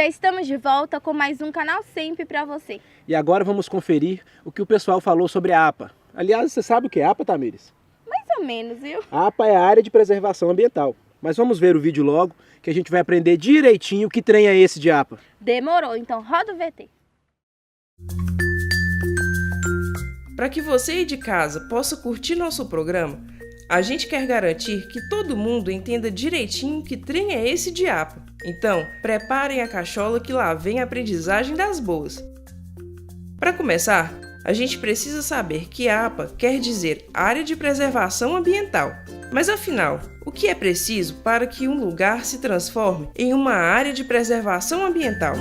Já estamos de volta com mais um Canal Sempre para você. E agora vamos conferir o que o pessoal falou sobre a APA. Aliás, você sabe o que é APA, Tamires? Mais ou menos, viu? A APA é a Área de Preservação Ambiental. Mas vamos ver o vídeo logo, que a gente vai aprender direitinho que trem é esse de APA. Demorou, então roda o VT. Para que você aí de casa possa curtir nosso programa, a gente quer garantir que todo mundo entenda direitinho que trem é esse de APA. Então, preparem a cachola que lá vem a aprendizagem das boas. Para começar, a gente precisa saber que APA quer dizer Área de Preservação Ambiental. Mas afinal, o que é preciso para que um lugar se transforme em uma área de preservação ambiental?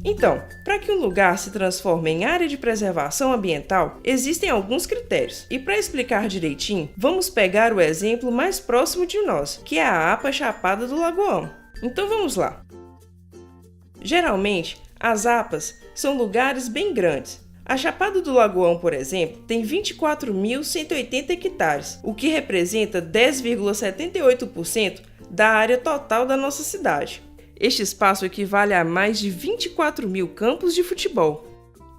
Então, para que um lugar se transforme em área de preservação ambiental, existem alguns critérios. E para explicar direitinho, vamos pegar o exemplo mais próximo de nós, que é a APA Chapada do Lagoão. Então vamos lá. Geralmente, as APAs são lugares bem grandes. A Chapada do Lagoão, por exemplo, tem 24.180 hectares, o que representa 10,78% da área total da nossa cidade. Este espaço equivale a mais de 24 mil campos de futebol.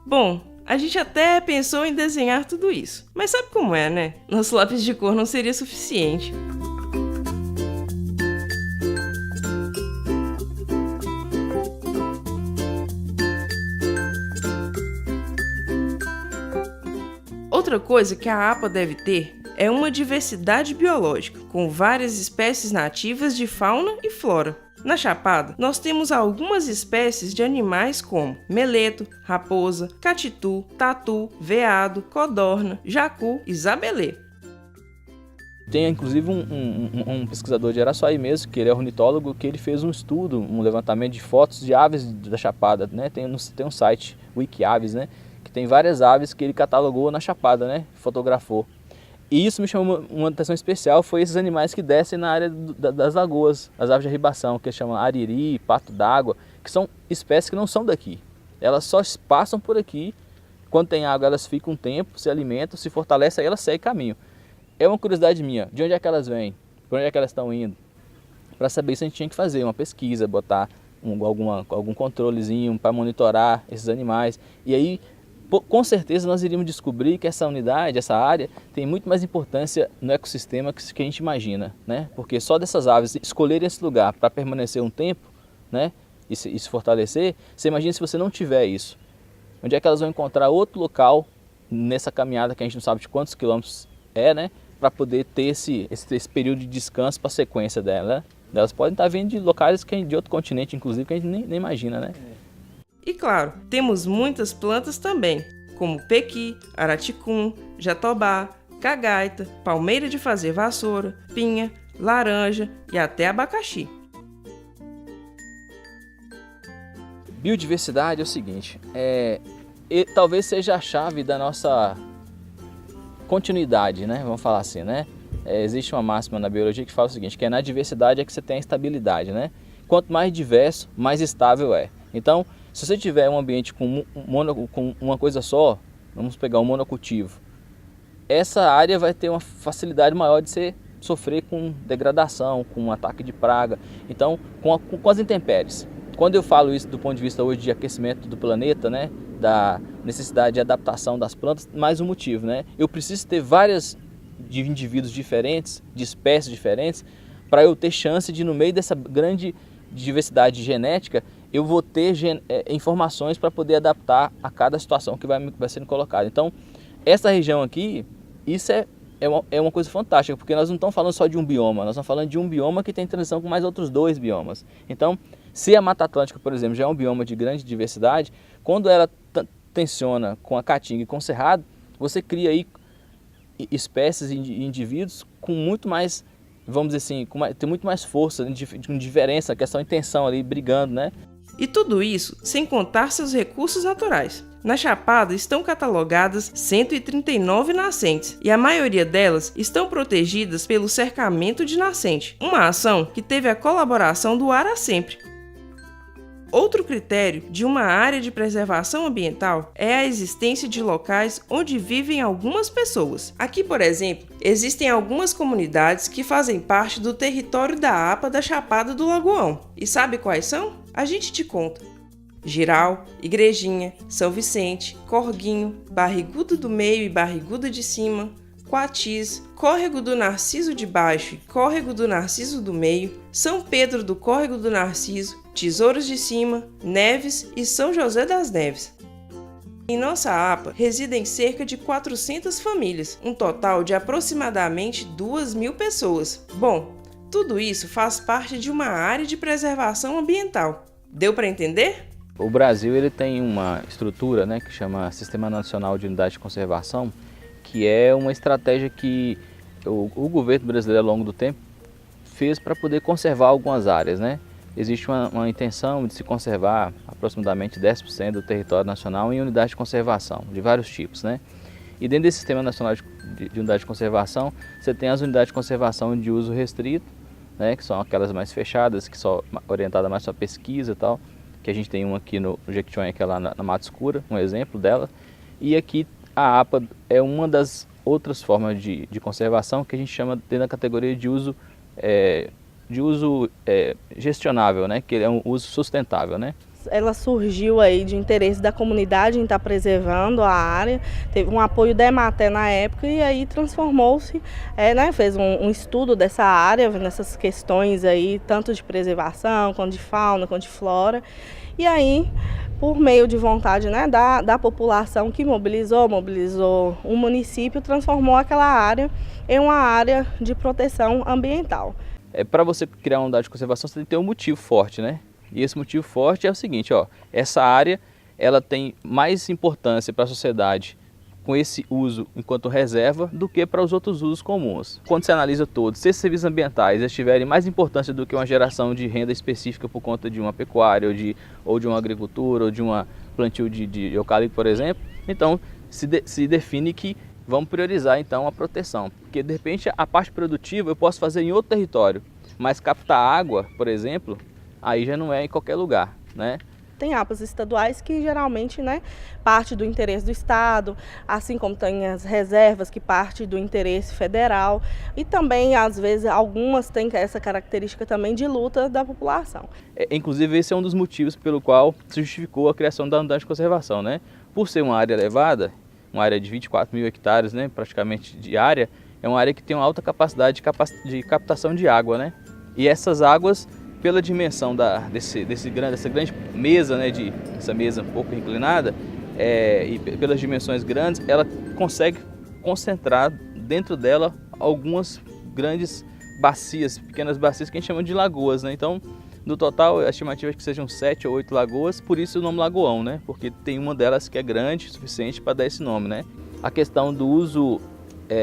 Bom, a gente até pensou em desenhar tudo isso, mas sabe como é, né? Nosso lápis de cor não seria suficiente. Outra coisa que a APA deve ter é uma diversidade biológica, com várias espécies nativas de fauna e flora. Na Chapada, nós temos algumas espécies de animais como meleto, raposa, catitu, tatu, veado, codorna, jacu e zabelê. Tem inclusive um pesquisador de Araçuaí mesmo, que ele é ornitólogo, que ele fez um estudo, um levantamento de fotos de aves da Chapada, né? Tem um site, Wikiaves, né? Que tem várias aves que ele catalogou na Chapada, né? Fotografou. E isso me chamou uma atenção especial, foi esses animais que descem na área das lagoas, as aves de arribação, que chamam ariri, pato d'água, que são espécies que não são daqui. Elas só passam por aqui, quando tem água elas ficam um tempo, se alimentam, se fortalecem, aí elas seguem caminho. É uma curiosidade minha, de onde é que elas vêm, para onde é que elas estão indo. Para saber isso a gente tinha que fazer uma pesquisa, botar algum controlezinho para monitorar esses animais. E aí, com certeza nós iríamos descobrir que essa unidade, essa área, tem muito mais importância no ecossistema que a gente imagina, né? Porque só dessas aves escolherem esse lugar para permanecer um tempo, né? E se fortalecer, você imagina se você não tiver isso. Onde é que elas vão encontrar outro local nessa caminhada que a gente não sabe de quantos quilômetros é, né? Para poder ter esse período de descanso para a sequência dela, né? Elas podem estar vindo de locais de outro continente, inclusive, que a gente nem imagina, né? E claro, temos muitas plantas também, como pequi, araticum, jatobá, cagaita, palmeira de fazer vassoura, pinha, laranja e até abacaxi. Biodiversidade é o seguinte, talvez seja a chave da nossa continuidade, né? Vamos falar assim, né? Existe uma máxima na biologia que fala o seguinte, que é na diversidade é que você tem a estabilidade, né? Quanto mais diverso, mais estável é. Então, se você tiver um ambiente com uma coisa só, vamos pegar um monocultivo, essa área vai ter uma facilidade maior de sofrer com degradação, com um ataque de praga, então com as intempéries. Quando eu falo isso do ponto de vista hoje de aquecimento do planeta, né, da necessidade de adaptação das plantas, mais um motivo, né? Eu preciso ter vários indivíduos diferentes, de espécies diferentes, para eu ter chance de, no meio dessa grande diversidade genética, eu vou ter informações para poder adaptar a cada situação que vai sendo colocada. Então, essa região aqui, isso é uma coisa fantástica, porque nós não estamos falando só de um bioma, nós estamos falando de um bioma que tem transição com mais outros 2 biomas. Então, se a Mata Atlântica, por exemplo, já é um bioma de grande diversidade, quando ela tensiona com a caatinga e com o cerrado, você cria aí espécies e indivíduos com muito mais, vamos dizer assim, tem muito mais força, com diferença, questão de tensão ali, brigando, né? E tudo isso sem contar seus recursos naturais. Na Chapada estão catalogadas 139 nascentes e a maioria delas estão protegidas pelo cercamento de nascente, uma ação que teve a colaboração do Ara Sempre. Outro critério de uma área de preservação ambiental é a existência de locais onde vivem algumas pessoas. Aqui, por exemplo, existem algumas comunidades que fazem parte do território da APA da Chapada do Lagoão. E sabe quais são? A gente te conta. Giral, Igrejinha, São Vicente, Corguinho, Barrigudo do Meio e Barrigudo de Cima, Quatis, Córrego do Narciso de Baixo e Córrego do Narciso do Meio, São Pedro do Córrego do Narciso, Tesouros de Cima, Neves e São José das Neves. Em nossa APA residem cerca de 400 famílias, um total de aproximadamente 2.000 pessoas. Bom, tudo isso faz parte de uma área de preservação ambiental. Deu para entender? O Brasil ele tem uma estrutura, né, que chama Sistema Nacional de Unidade de Conservação, que é uma estratégia que o governo brasileiro ao longo do tempo fez para poder conservar algumas áreas, né? Existe uma intenção de se conservar aproximadamente 10% do território nacional em unidade de conservação, de vários tipos, né? E dentro desse Sistema Nacional de Unidade de Conservação, você tem as unidades de conservação de uso restrito, né, que são aquelas mais fechadas, que são orientadas mais para pesquisa e tal, que a gente tem uma aqui no Jequitinhonha, que é lá na Mata Escura, um exemplo dela. E aqui a APA é uma das outras formas de conservação que a gente chama dentro da categoria de uso gestionável, né? Que é um uso sustentável, né? Ela surgiu aí de interesse da comunidade em estar preservando a área, teve um apoio da Emater na época e aí transformou-se, né, fez um estudo dessa área, nessas questões aí, tanto de preservação, quanto de fauna, quanto de flora, e aí, por meio de vontade, né, da população que mobilizou o município, transformou aquela área em uma área de proteção ambiental. Para você criar uma unidade de conservação, você tem que ter um motivo forte, né? E esse motivo forte é o seguinte, ó, essa área ela tem mais importância para a sociedade com esse uso enquanto reserva do que para os outros usos comuns. Quando você analisa todos, se esses serviços ambientais eles tiverem mais importância do que uma geração de renda específica por conta de uma pecuária ou de uma agricultura ou de uma plantio de eucalipto, por exemplo, então se define que vamos priorizar então a proteção, porque de repente a parte produtiva eu posso fazer em outro território, mas captar água, por exemplo, aí já não é em qualquer lugar, né? Tem APAs estaduais que geralmente, né, parte do interesse do Estado, assim como tem as reservas que parte do interesse federal e também, às vezes, algumas têm essa característica também de luta da população. Inclusive, esse é um dos motivos pelo qual se justificou a criação da unidade de conservação, né? Por ser uma área elevada, uma área de 24.000 hectares, né, praticamente de área, é uma área que tem uma alta capacidade de captação de água, né? E essas águas, pela dimensão dessa grande mesa, né, essa mesa um pouco inclinada, e pelas dimensões grandes, ela consegue concentrar dentro dela algumas grandes bacias, pequenas bacias que a gente chama de lagoas, né? Então, no total, a estimativa é que sejam 7 ou 8 lagoas, por isso o nome Lagoão, né? Porque tem uma delas que é grande o suficiente para dar esse nome, né? A questão do uso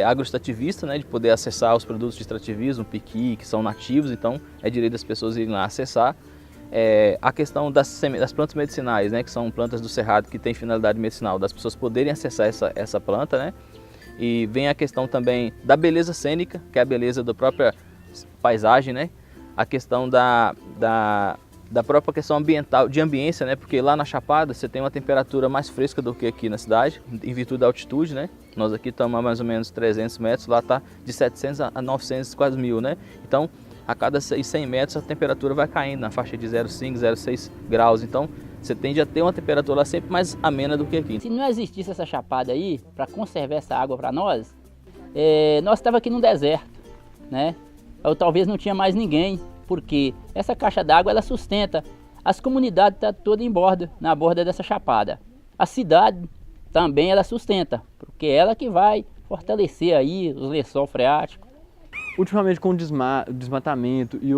agroextrativista, né, de poder acessar os produtos de extrativismo, piqui, que são nativos, então é direito das pessoas irem lá acessar. A questão das plantas medicinais, né, que são plantas do cerrado que têm finalidade medicinal, das pessoas poderem acessar essa planta, né? E vem a questão também da beleza cênica, que é a beleza da própria paisagem, né? A questão da própria questão ambiental, de ambiência, né? Porque lá na Chapada você tem uma temperatura mais fresca do que aqui na cidade, em virtude da altitude, né? Nós aqui estamos a mais ou menos 300 metros, lá está de 700 a 900, quase 1.000, né? Então, a cada 100 metros a temperatura vai caindo na faixa de 0,5, 0,6 graus. Então, você tende a ter uma temperatura lá sempre mais amena do que aqui. Se não existisse essa chapada aí, para conservar essa água para nós estávamos aqui no deserto, né? Ou talvez não tinha mais ninguém, porque essa caixa d'água ela sustenta as comunidades tá todas na borda dessa chapada. A cidade também ela sustenta, porque ela que vai fortalecer aí os lençóis freáticos. Ultimamente com o desmatamento e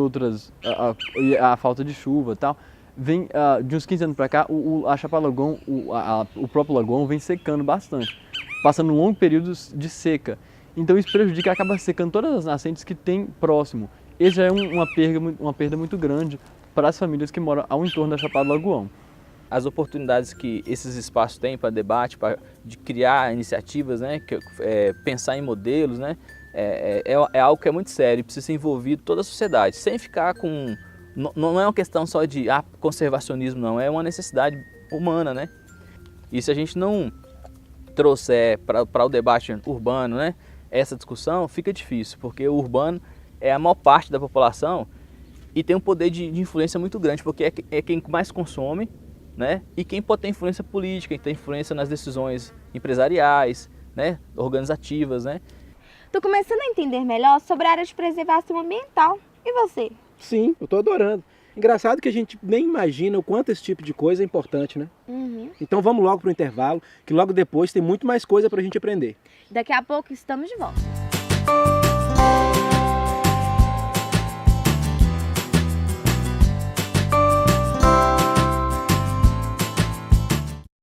a falta de chuva e tal, vem de uns 15 anos para cá, a Chapada Lagoão, o próprio lagoão vem secando bastante, passando um longo período de seca. Então isso prejudica, acaba secando todas as nascentes que tem próximo. Esse já é uma perda muito grande para as famílias que moram ao entorno da Chapada Lagoão. As oportunidades que esses espaços têm para debate, de criar iniciativas, né, pensar em modelos, né, é algo que é muito sério, precisa ser envolvido toda a sociedade, sem ficar com Não é uma questão só de conservacionismo, não, é uma necessidade humana, né? E se a gente não trouxer para o debate urbano, né, essa discussão, fica difícil, porque o urbano é a maior parte da população e tem um poder de influência muito grande, porque é quem mais consome, né, e quem pode ter influência política, quem tem influência nas decisões empresariais, né, organizativas, né. Tô começando a entender melhor sobre a área de preservação ambiental. E você? Sim, eu tô adorando. Engraçado que a gente nem imagina o quanto esse tipo de coisa é importante, né? Então vamos logo pro intervalo, que logo depois tem muito mais coisa pra gente aprender. Daqui a pouco estamos de volta.